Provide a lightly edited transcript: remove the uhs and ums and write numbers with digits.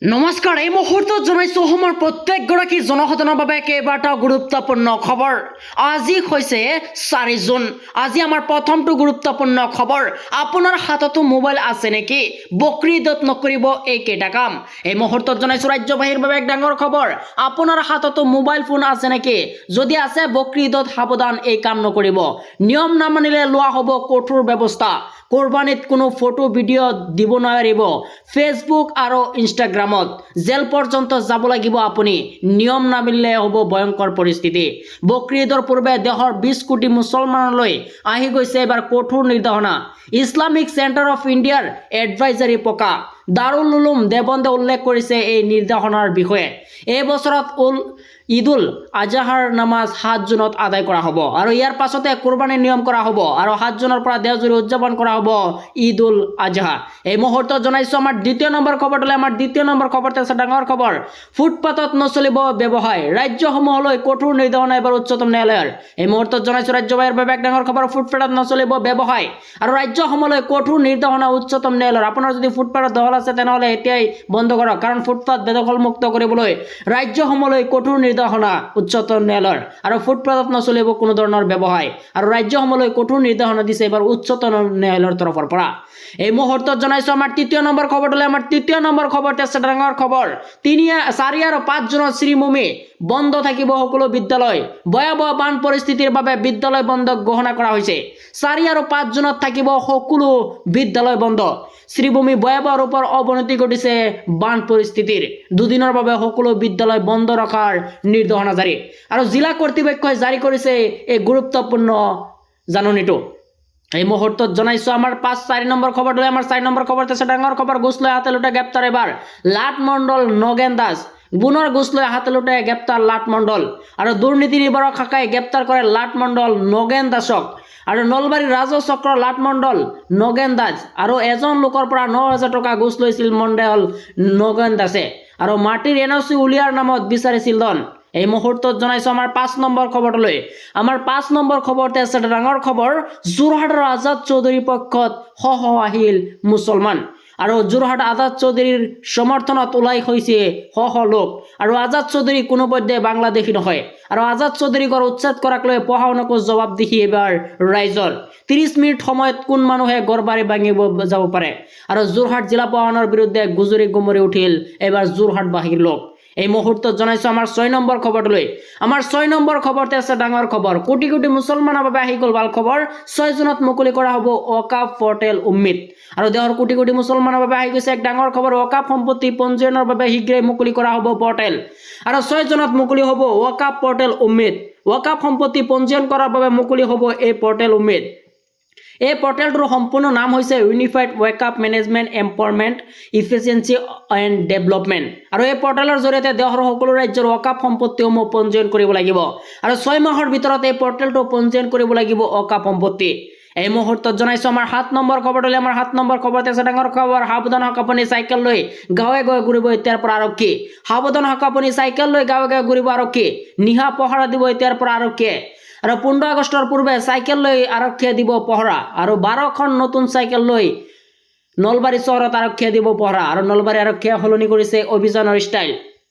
নমস্কাৰ এই মুহূৰ্তত জনাইছো অসমৰ প্ৰত্যেকগৰাকী জনসাধাৰণৰ বাবে কেইবাটাও গুৰুত্বপূৰ্ণ খবৰ। আজি হৈছে 4 জুন। আজি আমাৰ প্ৰথমটো গুৰুত্বপূৰ্ণ খবৰ। আপোনাৰ হাততো মোবাইল আছে নেকি? বকৰি ঈদত নকৰিব এইকেইটা কাম। এই মুহূৰ্তত জনাইছো ৰাজ্যবাহীৰ বাবে এক ডাঙৰ খবৰ। আপোনাৰ হাততো মোবাইল ফোন আছে নেকি? যদি আছে বকৰি ঈদত সাৱধান, এই কাম নকৰিব। নিয়ম নামানিলে লোৱা হ'ব কঠোৰ ব্যৱস্থা। কোৰবানীত কোনো ফটো ভিডিঅ' দিব নোৱাৰিব। ফেচবুক আৰু ইনষ্টাগ্ৰামত জেল পৰ্যন্ত যাব লাগিব আপুনি। নিয়ম নামানিলে হ'ব ভয়ংকৰ পৰিস্থিতি। বকৰি ঈদৰ পূৰ্বে দেশৰ 20 কোটি মুছলমানলৈ আহি গৈছে এবাৰ কঠোৰ নিৰ্দেশনা। ইছলামিক চেণ্টাৰ অফ ইণ্ডিয়াৰ এডভাইজাৰী প্ৰকাশ। দাৰুল উলুম দেৱবন্দে উল্লেখ কৰিছে এই নিৰ্দেশনাৰ বিষয়ে। এই বছৰত ঈদুল আজহাৰ নামাজ 7 জুনত আদায় কৰা হ'ব আৰু ইয়াৰ পাছতে কোৰবানীৰ নিয়ম কৰা হ'ব আৰু 7 জুনৰ পৰা দেওজুৰি উদযাপন কৰা হ'ব ঈদুল আজহা। এই মুহূৰ্তত জনাইছো আমাৰ দ্বিতীয় নম্বৰ খবৰটোলৈ। আমাৰ দ্বিতীয় নম্বৰ খবৰটো আছে ডাঙৰ খবৰ। ফুটপাথত নচলিব ব্যৱসায়। ৰাজ্যসমূহলৈ কঠোৰ নিৰ্দেশনা এবাৰ উচ্চতম ন্যায়ালয়ৰ। এই মুহূৰ্তত জনাইছো ৰাজ্যবাহীৰ বাবে এক ডাঙৰ খবৰ। ফুটপাথত নচলিব ব্যৱসায় আৰু ৰাজ্যসমূহলৈ কঠোৰ নিৰ্দেশনা উচ্চতম ন্যায়ালয়ৰ। আপোনাৰ যদি ফুটপাথত দখল আছে তেনেহ'লে এতিয়াই বন্ধ কৰক, কাৰণ ফুটপাথ বেদখলমুক্ত কৰিবলৈ ৰাজ্যসমূহলৈ কঠোৰ নিৰ্দেশনা উচ্চতম ন্যায়ালয়ৰ। আৰু ফুটপাথত নচলিব কোনো ধৰণৰ ব্যৱসায় আৰু ৰাজ্যসমূহলৈ কঠোৰ নিৰ্দেশনা দিছে এবাৰ উচ্চতম ন্যায়ালয়ৰ তৰফৰ পৰা। এই মুহূৰ্তত জনাইছো আমাৰ তৃতীয় নম্বৰ খবৰটোলৈ। আমাৰ তৃতীয় নম্বৰ খবৰটো আছে ডাঙৰ খবৰ। 4 আৰু 5 জুনত শ্ৰীভূমি বন্ধ থাকিব সকলো বিদ্যালয়। ভয়াৱহ বান পৰিস্থিতিৰ বাবে বিদ্যালয় বন্ধ ঘোষণা কৰা হৈছে। 4 আৰু 5 জুনত থাকিব সকলো বিদ্যালয় বন্ধ। শ্ৰীভূমি ভয়াৱহ ৰূপৰ অৱনতি ঘটিছে বান পৰিস্থিতিৰ। দুদিনৰ বাবে সকলো বিদ্যালয় বন্ধ ৰখাৰ নিৰ্দেশনা জাৰি আৰু জিলা কৰ্তৃপক্ষই জাৰি কৰিছে এই গুৰুত্বপূৰ্ণ জাননীটো। এই মুহূৰ্তত জনাইছো আমাৰ 4 নম্বৰ খবৰটোলৈ। আমাৰ 4 নম্বৰ খবৰটো আছে ডাঙৰ খবৰ। ঘোষ লৈ হাতে লুটে গ্ৰেপ্তাৰ এবাৰ লাট মণ্ডল নগেন দাস। গুণৰ ঘোষ লৈ হাতে লুটে গ্ৰেপ্তাৰ লাট মণ্ডল আৰু দুৰ্নীতি নিবাৰক শাখাই গ্ৰেপ্তাৰ কৰে লাট মণ্ডল নগেন দাসক। আৰু নলবাৰীৰ ৰাজহ চক্ৰৰ লাট মণ্ডল নগেন দাস আৰু এজন লোকৰ পৰা 9,000 টকা ঘোষ লৈছিল মণ্ডল নগেন দাসে আৰু মাটিৰ NOC উলিয়াৰ নামত বিচাৰিছিল ধন। এই মুহূৰ্তত জনাইছো আমাৰ 5 নম্বৰ খবৰটোলৈ। আমাৰ 5 নম্বৰ খবৰতে আছে ডাঙৰ খবৰ। যোৰহাটৰ আজাদ চৌধুৰীৰ পক্ষত আহিল মুছলমান আৰু যোৰহাট আজাদ চৌধুৰীৰ সমৰ্থনত ওলাই হৈছে লোক আৰু আজাদ চৌধুৰী কোনোপধ্যে বাংলাদেশী নহয় আৰু আজাদ চৌধুৰীক উচ্ছেদ কৰাক লৈ পঢ়াশুনাকো জবাব দেখি এবাৰ ৰাইজৰ। 30 মিনিট সময়ত কোন মানুহে গড়বাৰী ভাঙিব যাব পাৰে আৰু যোৰহাট জিলা প্ৰশাসনৰ বিৰুদ্ধে গুজৰি গুমৰি উঠিল এবাৰ যোৰহাটবাসীৰ লোক। এই মুহূৰ্তত জনাইছো আমাৰ 6 নম্বৰ খবৰটোলৈ। আমাৰ 6 নম্বৰ খবৰতে আছে ডাঙৰ খবৰ। কোটি কোটি মুছলমানৰ বাবে আহি গ'ল ভাল খবৰ। 6 জুনত মুকলি কৰা হ'ব ৱকাফ পৰ্টেল উম্মিদ আৰু দেশৰ কোটি কোটি মুছলমানৰ বাবে আহি গৈছে এক ডাঙৰ খবৰ। ৱকাফ সম্পত্তি পঞ্জীয়নৰ বাবে শীঘ্ৰেই মুকলি কৰা হ'ব পৰ্টেল আৰু 6 জুনত মুকলি হ'ব ৱকাফ পৰ্টেল উম্মিদ। ৱকাফ সম্পত্তি পঞ্জীয়ন কৰাৰ বাবে মুকলি হ'ব এই পৰ্টেল উম্মিদ। এই পৰ্টেলটোৰ সম্পূৰ্ণ নাম হৈছে unified Waqf management empowerment efficiency and development আৰু এই পৰ্টেলৰ জৰিয়তে দেশৰ সকলো ৰাজ্যৰ ৱকাফ সম্পত্তিসমূহ পঞ্জীয়ন কৰিব লাগিব আৰু 6 মাহৰ ভিতৰত এই পৰ্টেলটো পঞ্জীয়ন কৰিব লাগিব ৱকাফ সম্পত্তি। এই মুহূৰ্তত জনাইছো আমাৰ 7 নম্বৰ খবৰটোলৈ। আমাৰ 7 নম্বৰ খবৰতে আছে ডাঙৰ খবৰ। সাৱধান হওক আপুনি চাইকেল লৈ গাঁৱে গাঁৱে ঘূৰিব এতিয়াৰ পৰা আৰক্ষী। সাৱধান হওক আপুনি চাইকেল লৈ গাঁৱে গাঁৱে ঘূৰিব আৰক্ষী। নিশা পহৰা দিব এতিয়াৰ পৰা আৰক্ষীয়ে আৰু 15 আগষ্টৰ পূৰ্বে চাইকেল লৈ আৰক্ষীয়ে দিব পহৰা আৰু 12খন নতুন চাইকেল লৈ নলবাৰী চহৰত আৰক্ষীয়ে দিব পহৰা আৰু নলবাৰী আৰক্ষীয়ে সলনি কৰিছে অভিযানৰ ষ্টাইল।